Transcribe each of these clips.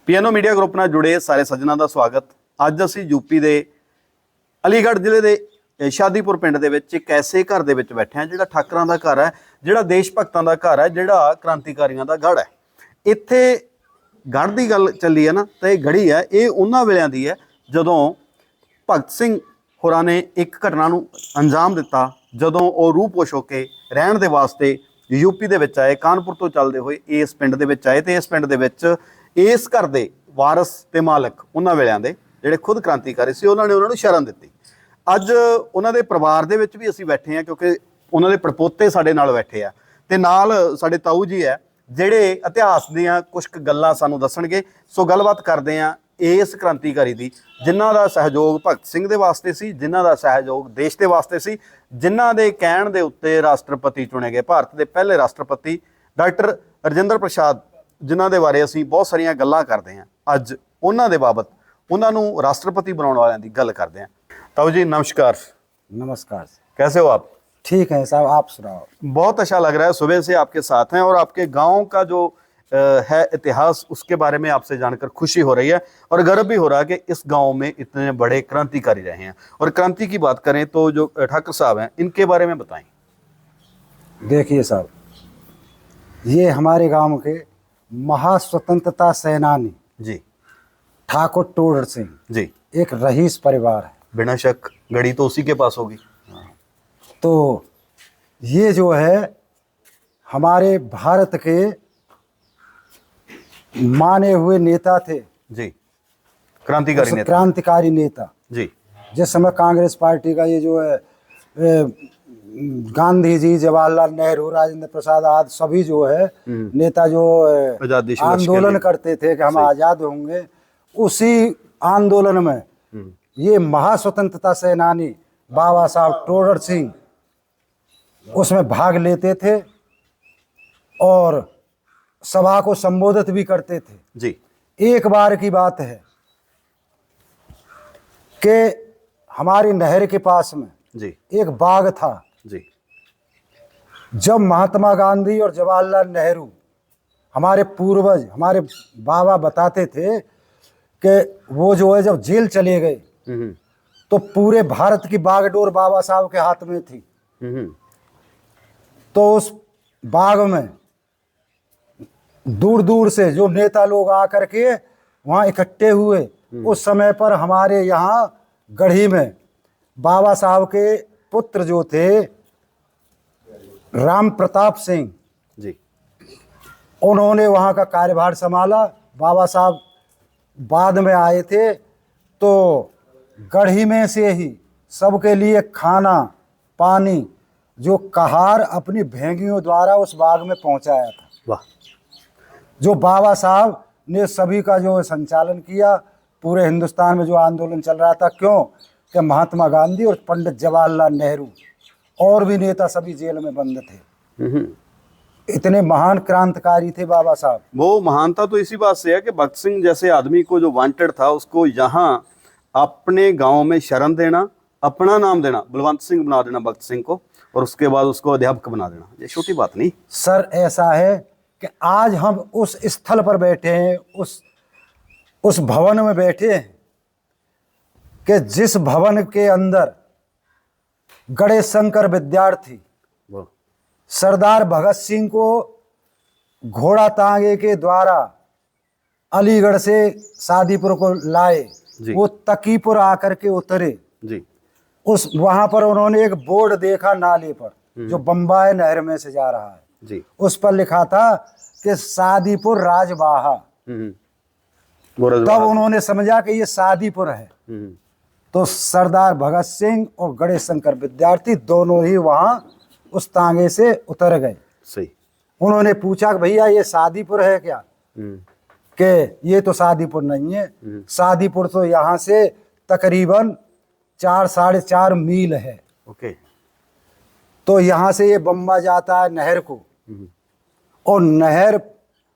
ਪੀਐਨਓ media group ਨਾਲ ਜੁੜੇ ਸਾਰੇ ਸੱਜਣਾਂ ਦਾ ਸਵਾਗਤ। ਅੱਜ ਅਸੀਂ ਯੂਪੀ ਦੇ ਅਲੀਗੜ੍ਹ ਜ਼ਿਲ੍ਹੇ ਦੇ ਸ਼ਾਦੀਪੁਰ ਪਿੰਡ ਦੇ ਵਿੱਚ ਇੱਕ ਐਸੇ ਘਰ ਦੇ ਵਿੱਚ ਬੈਠੇ ਹਾਂ ਜਿਹੜਾ ਠਾਕਰਾਂ ਦਾ ਘਰ ਹੈ, ਜਿਹੜਾ ਦੇਸ਼ ਭਗਤਾਂ ਦਾ ਘਰ ਹੈ, ਜਿਹੜਾ ਕ੍ਰਾਂਤੀਕਾਰੀਆਂ ਦਾ ਗੜ੍ਹ ਹੈ। ਇੱਥੇ ਗੜ੍ਹ ਦੀ ਗੱਲ ਚੱਲੀ ਹੈ ਨਾ, ਤਾਂ ਇਹ ਗੜੀ ਹੈ, ਇਹ ਉਹਨਾਂ ਵੇਲਿਆਂ ਦੀ ਹੈ ਜਦੋਂ ਭਗਤ ਸਿੰਘ ਹੋਰਾਂ ਨੇ ਇੱਕ ਘਟਨਾ ਨੂੰ ਅੰਜਾਮ ਦਿੱਤਾ, ਜਦੋਂ ਉਹ ਰੂਪੋਸ਼ ਹੋ ਕੇ ਰਹਿਣ ਦੇ ਵਾਸਤੇ यूपी ਦੇ ਵਿੱਚ ਆਏ, ਕਾਨਪੁਰ ਤੋਂ ਚੱਲਦੇ ਹੋਏ ਇਸ ਪਿੰਡ ਦੇ ਵਿੱਚ ਆਏ। ਤੇ ਇਸ ਪਿੰਡ ਦੇ ਵਿੱਚ ਇਸ ਘਰ ਦੇ ਵਾਰਸ ਤੇ ਮਾਲਕ ਉਹਨਾਂ ਵੇਲਿਆਂ ਦੇ ਜਿਹੜੇ ਖੁਦ ਕ੍ਰਾਂਤੀਕਾਰੀ ਸੀ, ਉਹਨਾਂ ਨੇ ਉਹਨਾਂ ਨੂੰ ਸ਼ਰਨ ਦਿੱਤੀ। ਅੱਜ ਉਹਨਾਂ ਦੇ ਪਰਿਵਾਰ ਦੇ ਵਿੱਚ ਵੀ ਅਸੀਂ ਬੈਠੇ ਹਾਂ, ਕਿਉਂਕਿ ਉਹਨਾਂ ਦੇ ਪੜਪੋਤੇ ਸਾਡੇ ਨਾਲ ਬੈਠੇ ਆ, ਤੇ ਨਾਲ ਸਾਡੇ ਤਾਊ ਜੀ ਹੈ ਜਿਹੜੇ ਇਤਿਹਾਸ ਦੀਆਂ ਕੁਝ ਕੁ ਗੱਲਾਂ ਸਾਨੂੰ ਦੱਸਣਗੇ। ਸੋ ਗੱਲਬਾਤ ਕਰਦੇ ਹਾਂ ਇਸ ਕ੍ਰਾਂਤੀਕਾਰੀ ਦੀ, ਜਿਨ੍ਹਾਂ ਦਾ ਸਹਿਯੋਗ ਭਗਤ ਸਿੰਘ ਦੇ ਵਾਸਤੇ ਸੀ, ਜਿਨ੍ਹਾਂ ਦਾ ਸਹਿਯੋਗ ਦੇਸ਼ ਦੇ ਵਾਸਤੇ ਸੀ, ਜਿਨ੍ਹਾਂ ਦੇ ਕਹਿਣ ਦੇ ਉੱਤੇ ਰਾਸ਼ਟਰਪਤੀ ਚੁਣੇ ਗਏ, ਭਾਰਤ ਦੇ ਪਹਿਲੇ ਰਾਸ਼ਟਰਪਤੀ ਡਾਕਟਰ ਰਾਜਿੰਦਰ ਪ੍ਰਸਾਦ, ਜਿਨ੍ਹਾਂ ਦੇ ਬਾਰੇ ਅਸੀਂ ਬਹੁਤ ਸਾਰੀਆਂ ਗੱਲਾਂ ਕਰਦੇ ਹਾਂ। ਅੱਜ ਉਹਨਾਂ ਦੇ ਬਾਬਤ, ਉਹਨਾਂ ਨੂੰ ਰਾਸ਼ਟਰਪਤੀ ਬਣਾਉਣ ਵਾਲਿਆਂ ਦੀ ਗੱਲ ਕਰਦੇ हैं। ताऊ जी नमस्कार। नमस्कार। कैसे हो आप? ठीक है साहब, आप सुनाओ। बहुत अच्छा लग रहा है, सुबह से आपके साथ हैं और आपके गांव का जो है इतिहास, उसके बारे में आपसे जानकर खुशी हो रही है और गर्व भी हो रहा है कि इस गांव में इतने बड़े क्रांतिकारी रहे हैं। और क्रांति की बात करें तो जो ठाकुर साहब हैं, इनके बारे में बताएं। देखिए साहब, ये हमारे गांव के महास्वतंत्रता सेनानी जी ठाकुर टोडर सिंह जी एक रईस परिवार है। बिना शक गड़ी तो उसी के पास होगी। तो ये जो है हमारे भारत के माने हुए नेता थे जी, क्रांतिकारी नेता। क्रांतिकारी नेता जी, जिस समय कांग्रेस पार्टी का ये जो है गांधी जी, जवाहरलाल नेहरू, राजेंद्र प्रसाद आदि सभी जो है नेता जो आजादी संघर्ष के आंदोलन लिए करते थे कि हम आजाद होंगे, उसी आंदोलन में ये महास्वतंत्रता सेनानी बाबा साहब टोडर सिंह उसमें भाग लेते थे और सभा को संबोधित भी करते थे जी। एक बार की बात है कि हमारी नहर के पास में जी एक बाग था जी। जब महात्मा गांधी और जवाहरलाल नेहरू, हमारे पूर्वज, हमारे बाबा बताते थे कि वो जो है जब जेल चले गए तो पूरे भारत की बागडोर बाबा साहब के हाथ में थी। तो उस बाग में दूर दूर से जो नेता लोग आकर के वहाँ इकट्ठे हुए। उस समय पर हमारे यहाँ गढ़ी में बाबा साहब के पुत्र जो थे राम प्रताप सिंह जी, उन्होंने वहाँ का कार्यभार संभाला। बाबा साहब बाद में आए थे तो गढ़ी में से ही सबके लिए खाना पानी जो कहार अपनी भेंगियों द्वारा उस बाग में पहुँचाया था। वाह। जो बाबा साहब ने सभी का जो संचालन किया, पूरे हिंदुस्तान में जो आंदोलन चल रहा था, क्यों कि महात्मा गांधी और पंडित जवाहरलाल नेहरू और भी नेता सभी जेल में बंद थे। इतने महान क्रांतिकारी थे बाबा साहब। वो महानता तो इसी बात से है कि भगत सिंह जैसे आदमी को जो वांटेड था, उसको यहाँ अपने गांव में शरण देना, अपना नाम देना, बलवंत सिंह बना देना भगत सिंह को, और उसके बाद उसको अध्यापक बना देना, ये छोटी बात नहीं सर। ऐसा है कि आज हम उस स्थल पर बैठे हैं, उस भवन में बैठे हैं कि जिस भवन के अंदर गणेश शंकर विद्यार्थी सरदार भगत सिंह को घोड़ा तांगे के द्वारा अलीगढ़ से शादीपुर को लाए, वो तकीपुर आकर के उतरे जी। उस वहां पर उन्होंने एक बोर्ड देखा नाले पर, जो बम्बाई नहर में से जा रहा है जी। उस पर लिखा था कि शादीपुर राजबाहा। तब उन्होंने समझा कि ये शादीपुर है। तो सरदार भगत सिंह और गणेश शंकर विद्यार्थी दोनों ही वहां उस तांगे से उतर गए। सही। उन्होंने पूछा कि भैया ये शादीपुर है क्या? कि ये तो शादीपुर नहीं है, शादीपुर तो यहाँ से तकरीबन 4-4.5 मील है। ओके। तो यहाँ से ये बम्बा जाता है नहर को, और नहर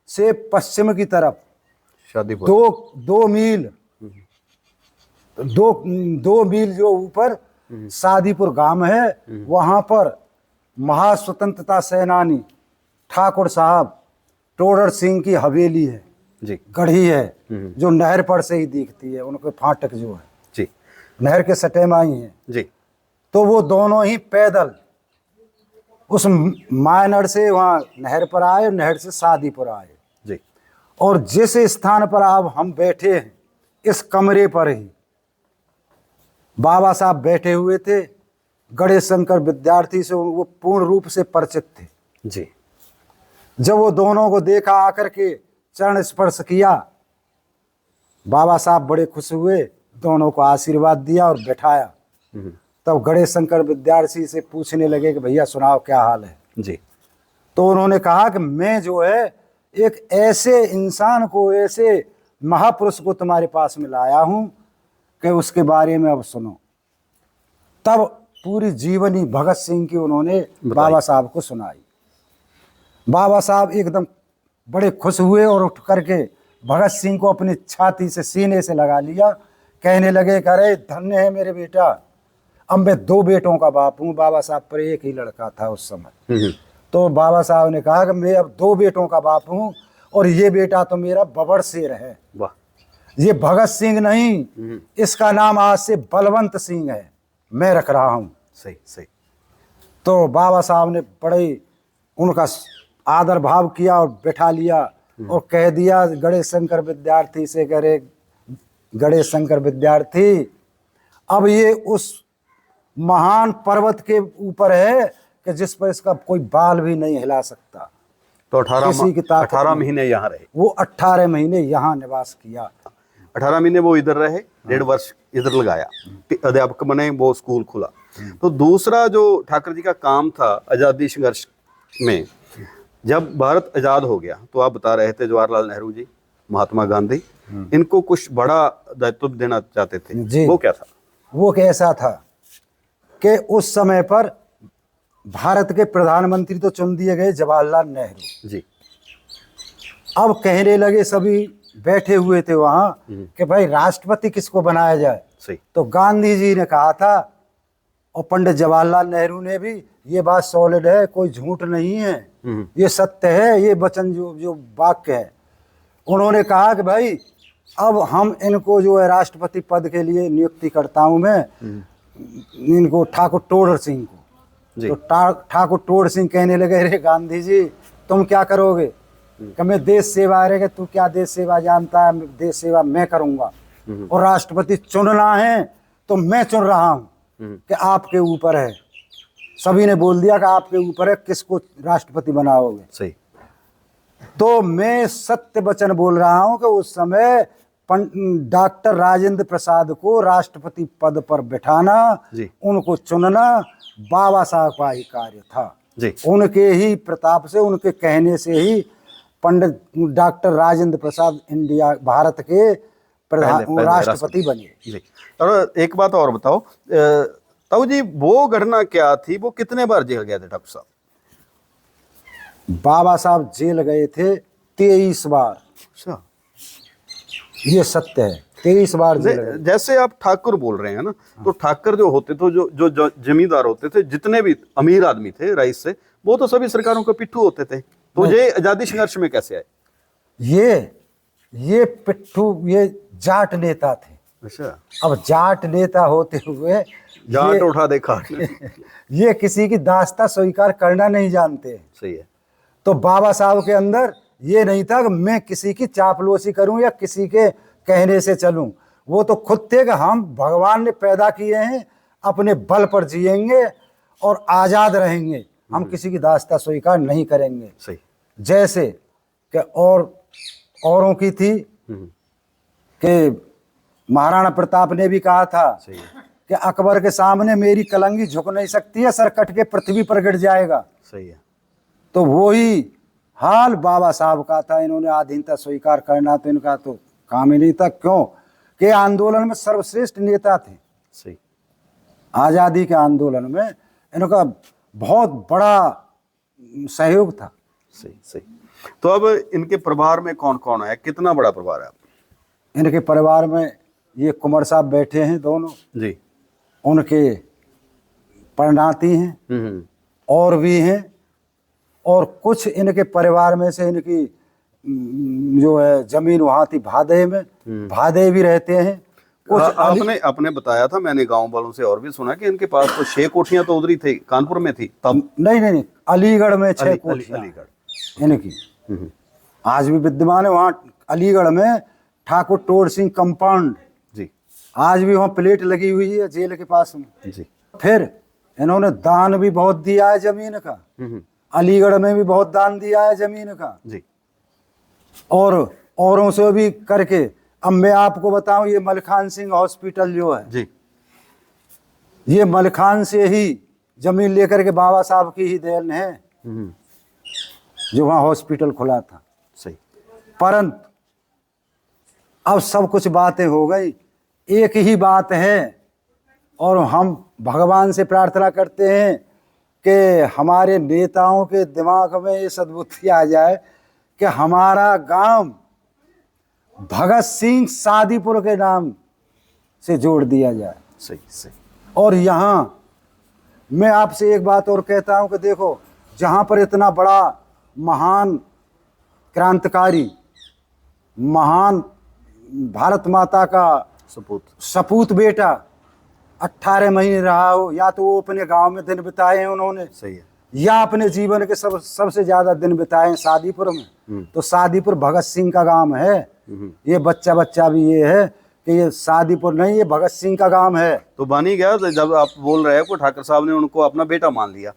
से पश्चिम की तरफ शादीपुर 2 मील, 2 मील जो ऊपर शादीपुर गांव है, वहाँ पर महास्वतंत्रता सेनानी ठाकुर साहब टोडर सिंह की हवेली है जी गढ़ी है जो नहर पर से ही दिखती है, उनके फाटक जो है जी नहर के सटे में ही है। जी तो वो दोनों ही पैदल उस मायनर से वहाँ नहर पर आए, नहर से शादीपुर आए। जी और जिस स्थान पर अब हम बैठे हैं, इस कमरे पर ही बाबा साहब बैठे हुए थे। गणेश शंकर विद्यार्थी से वो पूर्ण रूप से परिचित थे। जी जब वो दोनों को देखा, आकर के चरण स्पर्श किया, बाबा साहब बड़े खुश हुए, दोनों को आशीर्वाद दिया और बैठाया। तब गणेश शंकर विद्यार्थी से पूछने लगे कि भैया सुनाओ क्या हाल है। जी तो उन्होंने कहा कि मैं जो है एक ऐसे इंसान को, ऐसे महापुरुष को तुम्हारे पास में लाया हूं कि उसके बारे में अब सुनो। तब पूरी जीवनी भगत सिंह की उन्होंने बाबा साहब को सुनाई। बाबा साहब एकदम बड़े खुश हुए और उठ करके भगत सिंह को अपनी छाती से, सीने से लगा लिया। कहने लगे कि अरे धन्य है मेरे बेटा, अब मैं 2 बेटों का बाप हूँ। बाबा साहब पर एक ही लड़का था उस समय। तो बाबा साहब ने कहा कि मैं अब 2 बेटों का बाप हूँ और ये बेटा तो मेरा बबड़ शेर है। वाह। ये भगत सिंह नहीं, इसका नाम आज से बलवंत सिंह है, मैं रख रहा हूँ। सही सही। तो बाबा साहब ने बड़े उनका आदर भाव किया और बैठा लिया और कह दिया गणेश शंकर विद्यार्थी से, कह रहे गणेश शंकर विद्यार्थी, अब ये उस महान पर्वत के ऊपर है कि जिस पर इसका कोई बाल भी नहीं हिला सकता। तो किसी की ताकत 18 नहीं। महीने यहाँ रहे। वो 18 महीने यहाँ निवास किया। 18 महीने वो इधर रहे, 1.5 वर्ष इधर लगाया, अध्यापक बने, वो स्कूल खुला। तो दूसरा जो ठाकर जी का काम था आज़ादी संघर्ष में, जब भारत आज़ाद हो गया तो आप बता रहे थे जवाहरलाल नेहरू जी, महात्मा गांधी, इनको कुछ बड़ा दायित्व देना चाहते थे जी। वो क्या था? वो कैसा था कि उस समय पर भारत के प्रधानमंत्री तो चुन दिए गए जवाहरलाल नेहरू जी। अब कहने लगे, सभी बैठे हुए थे वहाँ, कि भाई राष्ट्रपति किसको बनाया जाए। सही। तो गांधी जी ने कहा था और पंडित जवाहरलाल नेहरू ने भी, ये बात सॉलिड है, कोई झूठ नहीं है, ये सत्य है, ये वचन जो वाक्य है। उन्होंने कहा कि भाई अब हम इनको जो है राष्ट्रपति पद के लिए नियुक्ति करता हूं मैं, इनको ठाकुर टोडर सिंह को। तो ठाकुर टोडर सिंह कहने लगे, अरे गांधी जी तुम क्या करोगे? कि मैं देश सेवा। रहे तू क्या देश सेवा जानता है? देश सेवा मैं करूंगा, और राष्ट्रपति चुनना है तो मैं चुन रहा हूँ, कि आपके ऊपर है। सभी ने बोल दिया कि आपके ऊपर है, किसको राष्ट्रपति बनाओगे। सही। तो मैं सत्य वचन बोल रहा हूं कि उस समय डॉक्टर राजेंद्र प्रसाद को राष्ट्रपति पद पर बिठाना, उनको चुनना बाबा साहब का ही कार्य था जी। उनके ही प्रताप से, उनके कहने से ही पंडित डॉक्टर राजेंद्र प्रसाद इंडिया, भारत के प्रधान राष्ट्रपति बने। जी। और एक बात और बताओ ताऊ जी, वो घटना क्या थी? वो कितने बार जेल गए थे ठाकुर साहब? बाबा साहब जेल गए थे 23 बार। अच्छा, ये सत्य है, 23 बार जेल गए। जैसे आप ठाकुर बोल रहे हैं ना, तो ठाकुर जो होते थे, जो जमींदार होते थे, जितने भी अमीर आदमी थे राइस से, वो तो सभी सरकारों के पिट्ठू होते थे। तो ये आजादी संघर्ष में कैसे आए? ये पिट्ठू, ये जाट नेता थे। अच्छा। अब जाट नेता होते हुए जाट उठा देखा ये किसी की दास्ता स्वीकार करना नहीं जानते। सही है। तो बाबा साहब के अंदर ये नहीं था कि मैं किसी की चापलूसी करूं या किसी के कहने से चलूं। वो तो खुद थे कि हम भगवान ने पैदा किए हैं, अपने बल पर जिएंगे और आज़ाद रहेंगे, हम किसी की दास्ता स्वीकार नहीं करेंगे। सही। जैसे कि औरों की थी कि महाराणा प्रताप ने भी कहा था कि अकबर के सामने मेरी कलंगी झुक नहीं सकती है, सर कट के पृथ्वी पर गिर जाएगा। सही है। तो वही हाल बाबा साहब का था। इन्होंने अधीनता स्वीकार करना तो इनका तो काम ही नहीं था। क्यों कि आंदोलन में सर्वश्रेष्ठ नेता थे। सही। आज़ादी के आंदोलन में इनका बहुत बड़ा सहयोग था। सही सही। तो अब इनके परिवार में कौन कौन है? कितना बड़ा परिवार है? इनके परिवार में ये कुंवर साहब बैठे हैं दोनों जी, उनके परनाती हैं और भी हैं, और कुछ इनके परिवार में से इनकी जो है जमीन वहाँ थी भादे में, भादे भी रहते हैं कुछ। आपने आपने बताया था, मैंने गांव वालों से और भी सुना कि इनके पास तो 6 कोठियां तो उधर ही थी, कानपुर में थी तब। नहीं, अलीगढ़ में 6 कोठियां अलीगढ़ इनकी आज भी विद्यमान है। वहाँ अलीगढ़ में ठाकुर टोड़ सिंह कंपाउंड जी, आज भी वहाँ प्लेट लगी हुई है जेल के पास में जी। फिर इन्होंने दान भी बहुत दिया है जमीन का, अलीगढ़ में भी बहुत दान दिया है जमीन का जी। और औरों से भी करके। अब मैं आपको बताऊं, ये मलखान सिंह हॉस्पिटल जो है जी, ये मलखान से ही जमीन लेकर के बाबा साहब की ही देन है जो वहाँ हॉस्पिटल खुला था। सही। परंतु अब सब कुछ बातें हो गई, एक ही बात है और हम भगवान से प्रार्थना करते हैं कि हमारे नेताओं के दिमाग में ये सद्बुद्धि आ जाए कि हमारा गांव भगत सिंह सादीपुर के नाम से जोड़ दिया जाए। सही सही। और यहाँ मैं आपसे एक बात और कहता हूँ कि देखो, जहाँ पर इतना बड़ा महान क्रांतिकारी, महान भारत माता का सपूत बेटा 18 महीने रहा हो, या तो वो अपने गांव में दिन बिताए हैं उन्होंने, सही है, या अपने जीवन के सबसे ज्यादा दिन बिताए हैं शादीपुर में। तो शादीपुर भगत सिंह का गांव है। ये बच्चा भी ये है कि ये शादीपुर नहीं, ये भगत सिंह का गांव है। तो बनी गया, जब आप बोल रहे हैं को ठाकर साहब ने उनको अपना बेटा मान लिया,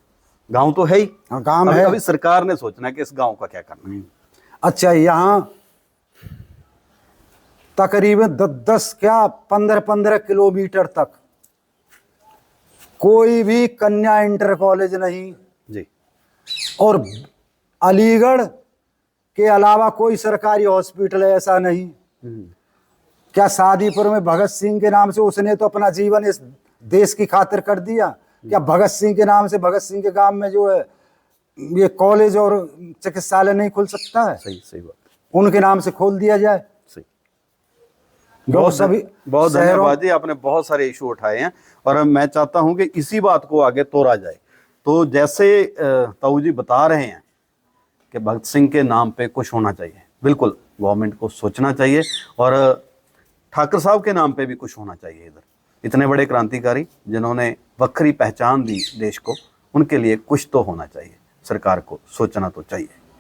गांव तो है ही, गांव है। अभी सरकार ने सोचना है कि इस गांव का क्या करना है। अच्छा, यहाँ तकरीबन 10 क्या 15 किलोमीटर तक कोई भी कन्या इंटर कॉलेज नहीं जी, और अलीगढ़ के अलावा कोई सरकारी हॉस्पिटल ऐसा नहीं। क्या शादीपुर में भगत सिंह के नाम से उसने तो अपना जीवन इस देश की खातिर कर दिया? क्या भगत सिंह के नाम से भगत सिंह के गांव में जो है ये कॉलेज और चिकित्सालय नहीं खुल सकता है? सही सही बात, उनके नाम से खोल दिया जाए। सही। सभी बहुत धन्यवाद जी, आपने बहुत सारे इशू उठाए हैं और मैं चाहता हूं कि इसी बात को आगे तोड़ा जाए। तो जैसे ताऊ जी बता रहे हैं कि भगत सिंह के नाम पे कुछ होना चाहिए, बिल्कुल गवर्नमेंट को सोचना चाहिए और ठाकर साहब के नाम पे भी कुछ होना चाहिए। इधर इतने बड़े क्रांतिकारी जिन्होंने वक्री पहचान दी देश को, उनके लिए कुछ तो होना चाहिए, सरकार को सोचना तो चाहिए।